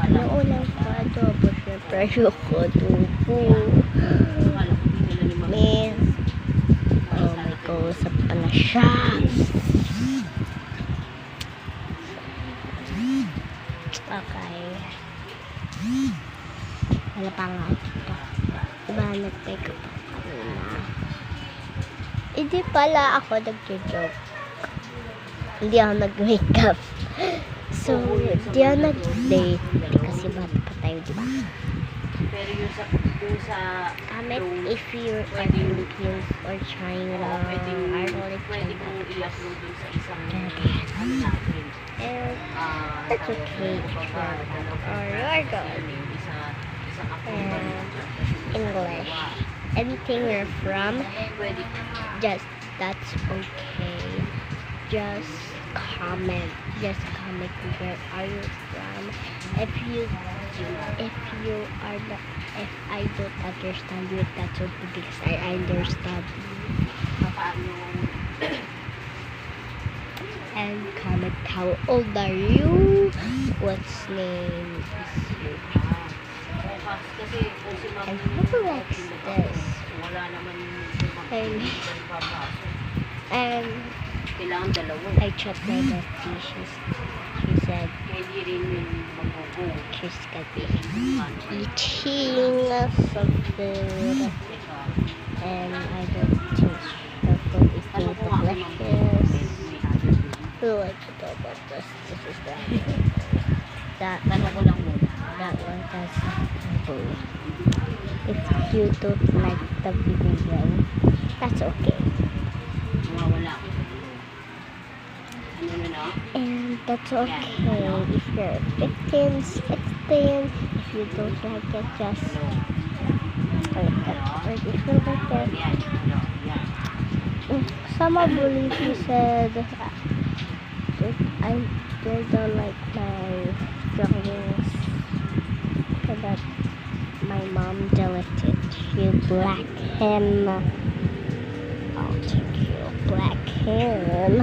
Ano ulang pa? Adobo, syempre. Ayoko adobo. May kausap pala siya. Okay. Wala pa nga ito. Diba nag-take up ako kanina? Hindi pala ako nag-joke. Hindi ako nag-makeup. So, hindi ako nag-date. Kasi bata pa tayo, diba? Pero yung sa Comment if you are Philippines or China. pwede kong i-upload dun sa isang And natin. that's okay if you're not. Or you're good. And English. Anything you're from, just that's okay. Just comment. Just comment where are you from. If I don't understand you, that's okay because I understand you. And comment how old are you? What's name is you? And who likes this? And I checked my bestie. She said she's gonna be eating some food, and I don't think her food is too delicious. Who likes to talk about this? This is that one has food. If you don't like the video, that's okay. And that's okay if you're 15, 16, if you don't like it, just click that. Or if you like it, some I believe you said they don't like my drawings, so that my mom deleted. You black him. I'll take you black him.